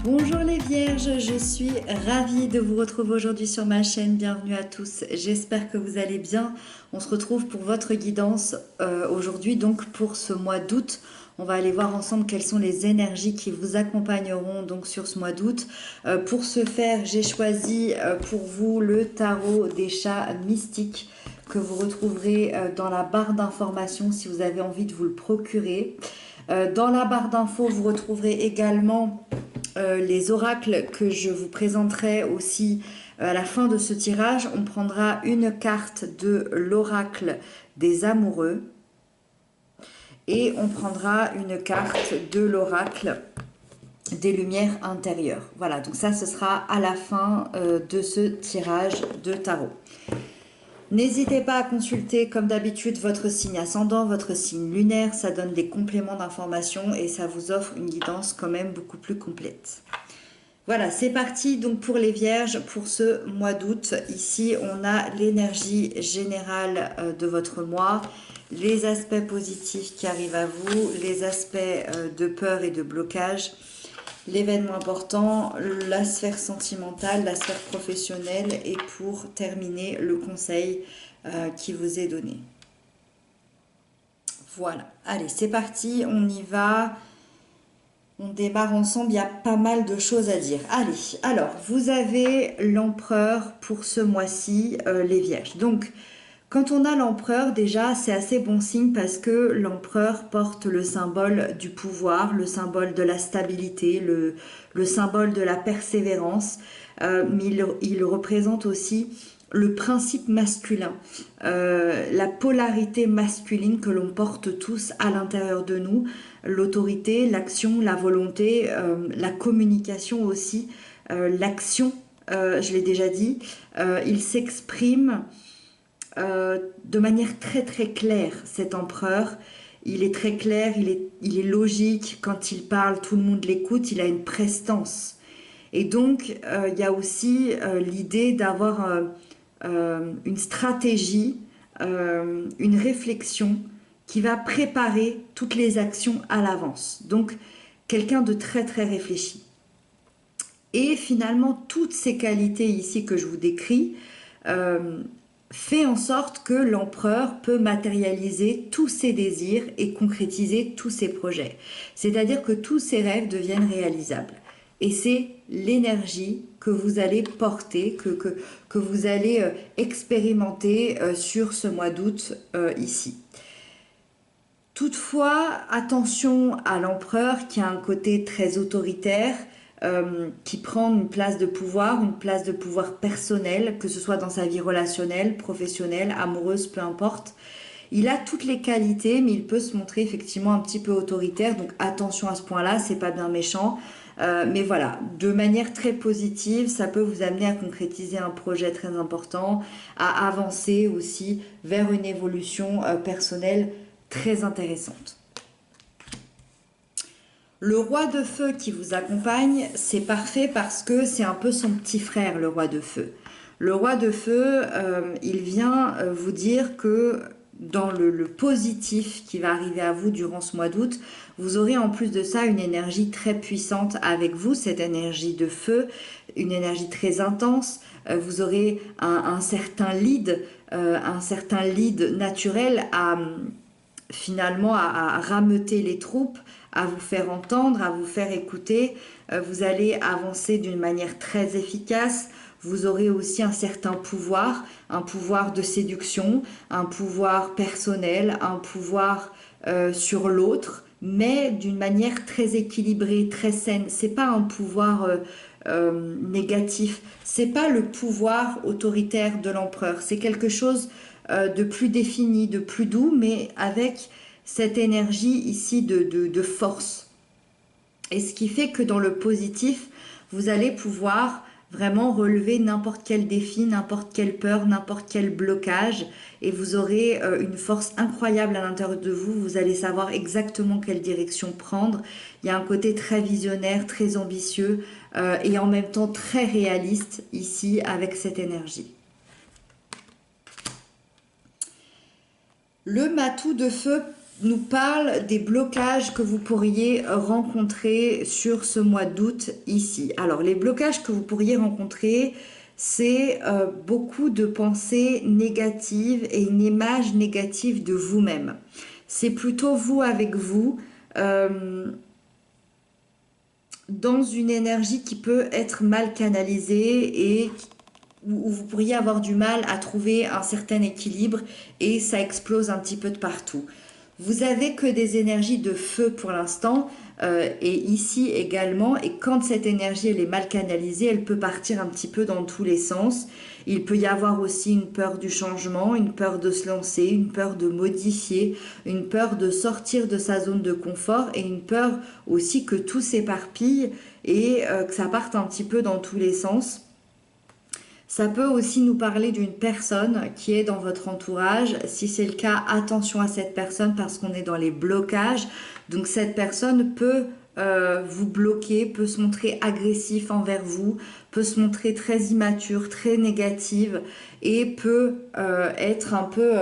Bonjour les vierges, je suis ravie de vous retrouver aujourd'hui sur ma chaîne. Bienvenue à tous, j'espère que vous allez bien. On se retrouve pour votre guidance aujourd'hui, donc pour ce mois d'août. On va aller voir ensemble quelles sont les énergies qui vous accompagneront donc sur ce mois d'août. Pour ce faire, j'ai choisi pour vous le tarot des chats mystiques que vous retrouverez dans la barre d'informations si vous avez envie de vous le procurer. Dans la barre d'infos, vous retrouverez également les oracles que je vous présenterai aussi à la fin de ce tirage. On prendra une carte de l'oracle des amoureux et on prendra une carte de l'oracle des lumières intérieures. Voilà, donc ça ce sera à la fin de ce tirage de tarot. N'hésitez pas à consulter comme d'habitude votre signe ascendant, votre signe lunaire, ça donne des compléments d'information et ça vous offre une guidance quand même beaucoup plus complète. Voilà, c'est parti donc pour les vierges pour ce mois d'août. Ici, on a l'énergie générale de votre mois, les aspects positifs qui arrivent à vous, les aspects de peur et de blocage, l'événement important, la sphère sentimentale, la sphère professionnelle et pour terminer, le conseil qui vous est donné. Voilà, allez, c'est parti, on y va. On démarre ensemble, il y a pas mal de choses à dire. Allez, alors, vous avez l'empereur pour ce mois-ci, les vierges. Donc, quand on a l'empereur, déjà, c'est assez bon signe parce que l'empereur porte le symbole du pouvoir, le symbole de la stabilité, le symbole de la persévérance, mais il représente aussi le principe masculin, la polarité masculine que l'on porte tous à l'intérieur de nous, l'autorité, l'action, la volonté, la communication aussi, l'action, je l'ai déjà dit, il s'exprime de manière très très claire, cet empereur. Il est très clair, il est logique, quand il parle, tout le monde l'écoute, il a une prestance. Et donc, il y a aussi l'idée d'avoir une stratégie, une réflexion qui va préparer toutes les actions à l'avance. Donc, quelqu'un de très très réfléchi. Et finalement, toutes ces qualités ici que je vous décris fait en sorte que l'empereur peut matérialiser tous ses désirs et concrétiser tous ses projets. C'est-à-dire que tous ses rêves deviennent réalisables. Et c'est l'énergie que vous allez porter, que vous allez expérimenter sur ce mois d'août ici. Toutefois, attention à l'empereur qui a un côté très autoritaire, qui prend une place de pouvoir personnel, que ce soit dans sa vie relationnelle, professionnelle, amoureuse, peu importe. Il a toutes les qualités, mais il peut se montrer effectivement un petit peu autoritaire, donc attention à ce point-là, c'est pas bien méchant. Mais voilà, de manière très positive, ça peut vous amener à concrétiser un projet très important, à avancer aussi vers une évolution personnelle très intéressante. Le roi de feu qui vous accompagne, c'est parfait parce que c'est un peu son petit frère, le roi de feu. Le roi de feu, il vient vous dire que dans le positif qui va arriver à vous durant ce mois d'août, vous aurez en plus de ça une énergie très puissante avec vous, cette énergie de feu, une énergie très intense. Vous aurez un certain lead naturel à finalement à rameuter les troupes, à vous faire entendre, à vous faire écouter. Vous allez avancer d'une manière très efficace. Vous aurez aussi un certain pouvoir, un pouvoir de séduction, un pouvoir personnel, un pouvoir sur l'autre, mais d'une manière très équilibrée, très saine. C'est pas un pouvoir négatif. C'est pas le pouvoir autoritaire de l'empereur. C'est quelque chose de plus défini, de plus doux, mais avec cette énergie ici de force. Et ce qui fait que dans le positif, vous allez pouvoir vraiment relever n'importe quel défi, n'importe quelle peur, n'importe quel blocage, et vous aurez une force incroyable à l'intérieur de vous. Vous allez savoir exactement quelle direction prendre. Il y a un côté très visionnaire, très ambitieux, et en même temps très réaliste ici avec cette énergie. Le matou de feu nous parle des blocages que vous pourriez rencontrer sur ce mois d'août ici. Alors, les blocages que vous pourriez rencontrer, c'est beaucoup de pensées négatives et une image négative de vous-même. C'est plutôt vous avec vous, dans une énergie qui peut être mal canalisée et où vous pourriez avoir du mal à trouver un certain équilibre et ça explose un petit peu de partout. Vous avez que des énergies de feu pour l'instant et ici également, et quand cette énergie elle est mal canalisée, elle peut partir un petit peu dans tous les sens. Il peut y avoir aussi une peur du changement, une peur de se lancer, une peur de modifier, une peur de sortir de sa zone de confort et une peur aussi que tout s'éparpille et que ça parte un petit peu dans tous les sens. Ça peut aussi nous parler d'une personne qui est dans votre entourage. Si c'est le cas, attention à cette personne parce qu'on est dans les blocages. Donc cette personne peut vous bloquer, peut se montrer agressif envers vous, peut se montrer très immature, très négative et peut être un peu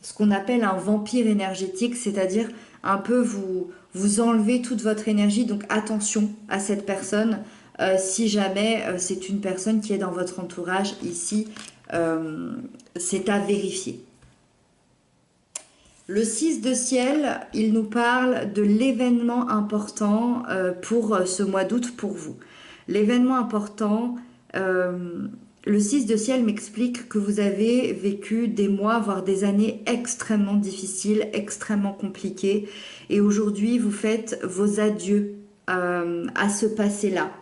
ce qu'on appelle un vampire énergétique, c'est-à-dire un peu vous enlever toute votre énergie. Donc attention à cette personne. Si jamais c'est une personne qui est dans votre entourage ici, c'est à vérifier. Le 6 de ciel, il nous parle de l'événement important pour ce mois d'août pour vous. L'événement important, le 6 de ciel m'explique que vous avez vécu des mois, voire des années extrêmement difficiles, extrêmement compliquées. Et aujourd'hui, vous faites vos adieux à ce passé-là.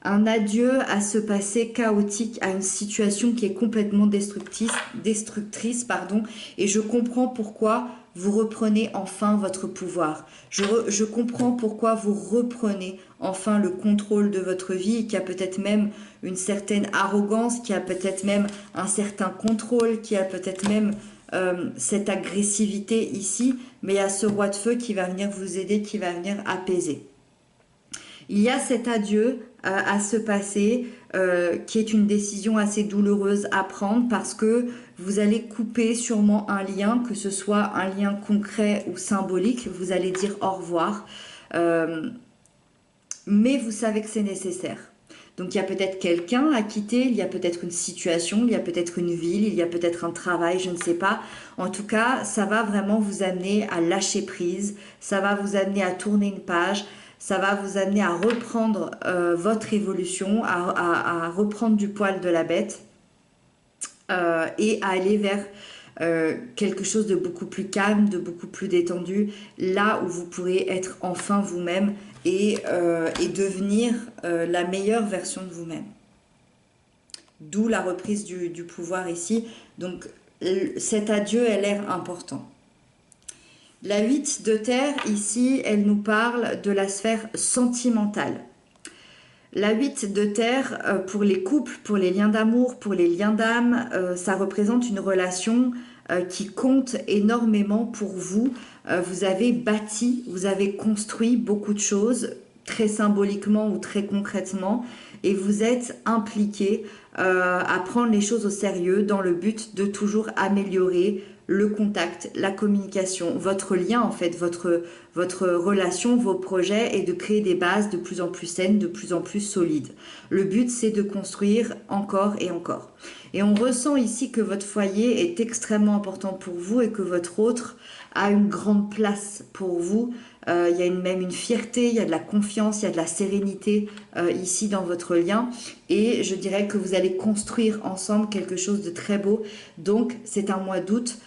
Un adieu à ce passé chaotique, à une situation qui est complètement destructrice, pardon, et je comprends pourquoi vous reprenez enfin votre pouvoir. Je comprends pourquoi vous reprenez enfin le contrôle de votre vie, qui a peut-être même une certaine arrogance, qui a peut-être même un certain contrôle, qui a peut-être même cette agressivité ici, mais il y a ce roi de feu qui va venir vous aider, qui va venir apaiser. Il y a cet adieu à ce passé qui est une décision assez douloureuse à prendre parce que vous allez couper sûrement un lien, que ce soit un lien concret ou symbolique. Vous allez dire au revoir, mais vous savez que c'est nécessaire. Donc il y a peut-être quelqu'un à quitter, il y a peut-être une situation, il y a peut-être une ville, il y a peut-être un travail, je ne sais pas. En tout cas, ça va vraiment vous amener à lâcher prise, ça va vous amener à tourner une page. Ça va vous amener à reprendre votre évolution, à reprendre du poil de la bête et à aller vers quelque chose de beaucoup plus calme, de beaucoup plus détendu, là où vous pourrez être enfin vous-même et devenir la meilleure version de vous-même. D'où la reprise du pouvoir ici. Donc cet adieu a l'air important. La 8 de terre, ici, elle nous parle de la sphère sentimentale. La 8 de terre, pour les couples, pour les liens d'amour, pour les liens d'âme, ça représente une relation qui compte énormément pour vous. Vous avez bâti, vous avez construit beaucoup de choses, très symboliquement ou très concrètement, et vous êtes impliqué à prendre les choses au sérieux dans le but de toujours améliorer le contact, la communication, votre lien en fait, votre relation, vos projets et de créer des bases de plus en plus saines, de plus en plus solides. Le but c'est de construire encore et encore. Et on ressent ici que votre foyer est extrêmement important pour vous et que votre autre a une grande place pour vous. Il y a même une fierté, il y a de la confiance, il y a de la sérénité ici dans votre lien. Et je dirais que vous allez construire ensemble quelque chose de très beau. Donc c'est un mois d'août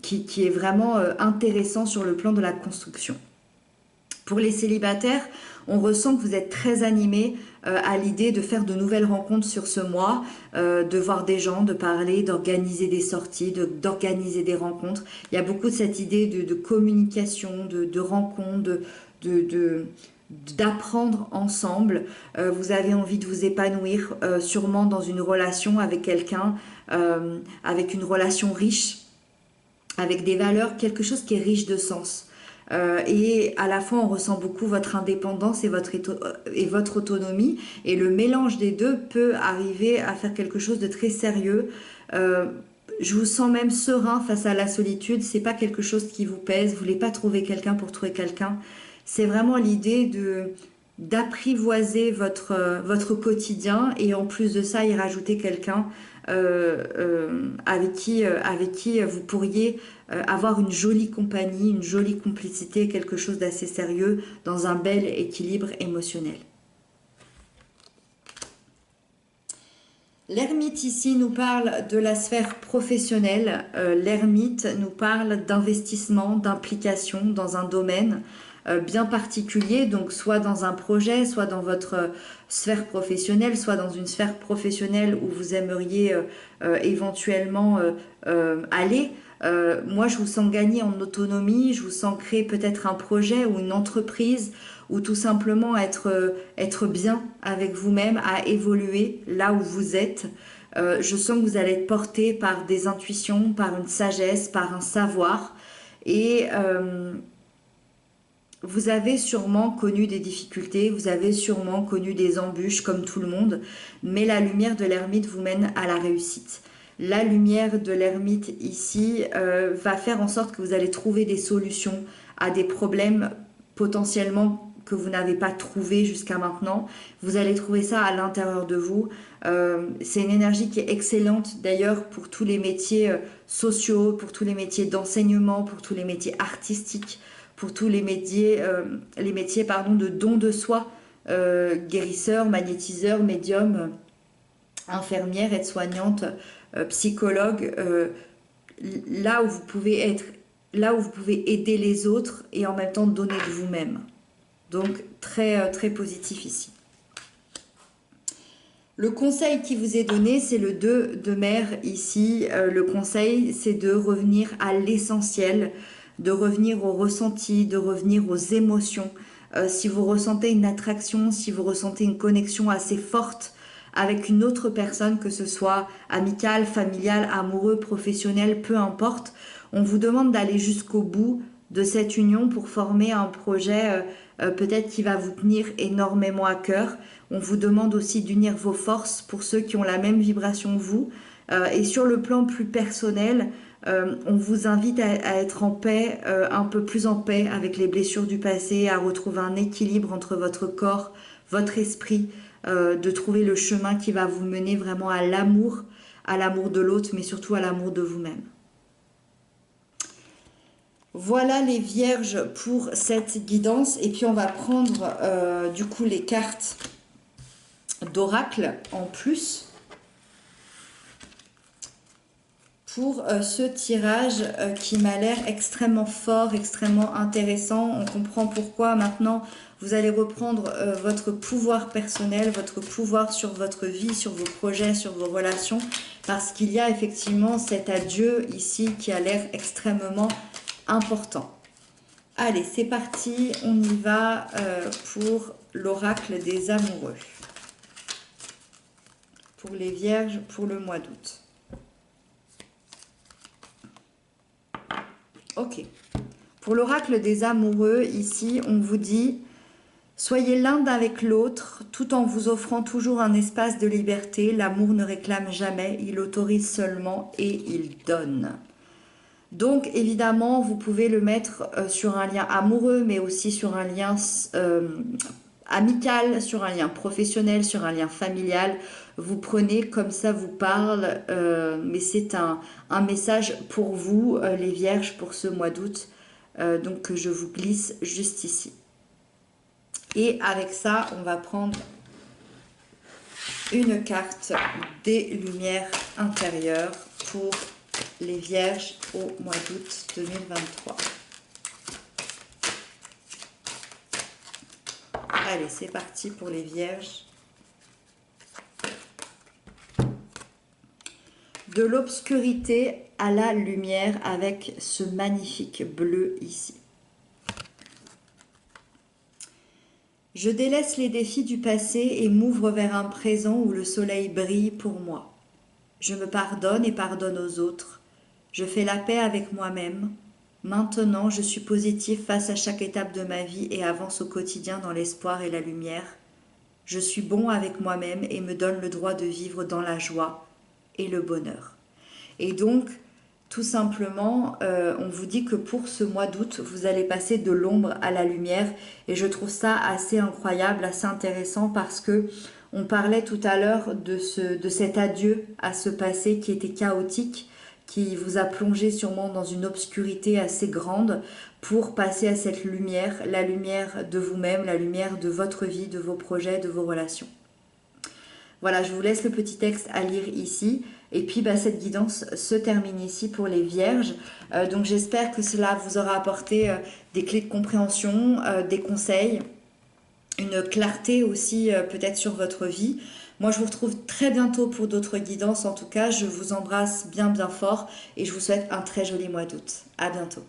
qui est vraiment intéressant sur le plan de la construction. Pour les célibataires, on ressent que vous êtes très animés à l'idée de faire de nouvelles rencontres sur ce mois, de voir des gens, de parler, d'organiser des sorties, d'organiser des rencontres. Il y a beaucoup de cette idée de communication, de rencontres, d'apprendre ensemble. Vous avez envie de vous épanouir sûrement dans une relation avec quelqu'un, avec une relation riche, avec des valeurs, quelque chose qui est riche de sens. Et à la fois on ressent beaucoup votre indépendance et votre autonomie, et le mélange des deux peut arriver à faire quelque chose de très sérieux. je vous sens même serein face à la solitude. C'est pas quelque chose qui vous pèse. Vous voulez pas trouver quelqu'un pour trouver quelqu'un. C'est vraiment l'idée de d'apprivoiser votre quotidien et en plus de ça y rajouter quelqu'un avec qui vous pourriez avoir une jolie compagnie, une jolie complicité, quelque chose d'assez sérieux dans un bel équilibre émotionnel. L'ermite ici nous parle de la sphère professionnelle. L'ermite nous parle d'investissement, d'implication dans un domaine bien particulier, donc soit dans un projet, soit dans votre sphère professionnelle, soit dans une sphère professionnelle où vous aimeriez éventuellement aller. Moi, je vous sens gagner en autonomie, je vous sens créer peut-être un projet ou une entreprise ou tout simplement être bien avec vous-même, à évoluer là où vous êtes. Je sens que vous allez être porté par des intuitions, par une sagesse, par un savoir. Et vous avez sûrement connu des difficultés, vous avez sûrement connu des embûches comme tout le monde, mais la lumière de l'ermite vous mène à la réussite. La lumière de l'ermite ici va faire en sorte que vous allez trouver des solutions à des problèmes potentiellement que vous n'avez pas trouvé jusqu'à maintenant. Vous allez trouver ça à l'intérieur de vous. C'est une énergie qui est excellente d'ailleurs pour tous les métiers sociaux, pour tous les métiers d'enseignement, pour tous les métiers artistiques, pour tous les métiers pardon, de don de soi, guérisseur, magnétiseur, médium, infirmière, aide-soignante, psychologue, là où vous pouvez être, là où vous pouvez aider les autres et en même temps donner de vous-même. Donc très, très positif ici. Le conseil qui vous est donné, c'est le 2 de mer ici. Le conseil, c'est de revenir à l'essentiel, de revenir au ressenti, de revenir aux émotions. Si vous ressentez une attraction, si vous ressentez une connexion assez forte avec une autre personne, que ce soit amicale, familiale, amoureux, professionnel, peu importe, on vous demande d'aller jusqu'au bout de cette union pour former un projet peut-être qui va vous tenir énormément à cœur. On vous demande aussi d'unir vos forces pour ceux qui ont la même vibration que vous. Et sur le plan plus personnel, on vous invite à être en paix, un peu plus en paix avec les blessures du passé, à retrouver un équilibre entre votre corps, votre esprit, de trouver le chemin qui va vous mener vraiment à l'amour de l'autre, mais surtout à l'amour de vous-même. Voilà les vierges pour cette guidance. Et puis on va prendre du coup les cartes d'oracle en plus pour ce tirage qui m'a l'air extrêmement fort, extrêmement intéressant. On comprend pourquoi maintenant vous allez reprendre votre pouvoir personnel, votre pouvoir sur votre vie, sur vos projets, sur vos relations, parce qu'il y a effectivement cet adieu ici qui a l'air extrêmement important. Allez, c'est parti, on y va pour l'oracle des amoureux. Pour les vierges, pour le mois d'août. Ok. Pour l'oracle des amoureux, ici, on vous dit « Soyez l'un avec l'autre, tout en vous offrant toujours un espace de liberté. L'amour ne réclame jamais, il autorise seulement et il donne. » Donc, évidemment, vous pouvez le mettre sur un lien amoureux, mais aussi sur un lien amical, sur un lien professionnel, sur un lien familial. Vous prenez comme ça vous parle, mais c'est un message pour vous, les vierges, pour ce mois d'août, donc que je vous glisse juste ici. Et avec ça, on va prendre une carte des lumières intérieures pour les vierges au mois d'août 2023. Allez, c'est parti pour les vierges. De l'obscurité à la lumière avec ce magnifique bleu ici. Je délaisse les défis du passé et m'ouvre vers un présent où le soleil brille pour moi. Je me pardonne et pardonne aux autres. Je fais la paix avec moi-même. Maintenant, je suis positive face à chaque étape de ma vie et avance au quotidien dans l'espoir et la lumière. Je suis bon avec moi-même et me donne le droit de vivre dans la joie et le bonheur. Et donc, tout simplement, on vous dit que pour ce mois d'août, vous allez passer de l'ombre à la lumière. Et je trouve ça assez incroyable, assez intéressant parce que on parlait tout à l'heure de cet adieu à ce passé qui était chaotique, qui vous a plongé sûrement dans une obscurité assez grande pour passer à cette lumière, la lumière de vous-même, la lumière de votre vie, de vos projets, de vos relations. Voilà, je vous laisse le petit texte à lire ici. Et puis cette guidance se termine ici pour les vierges. Donc j'espère que cela vous aura apporté des clés de compréhension, des conseils, une clarté aussi peut-être sur votre vie. Moi je vous retrouve très bientôt pour d'autres guidances. En tout cas, je vous embrasse bien bien fort et je vous souhaite un très joli mois d'août. À bientôt.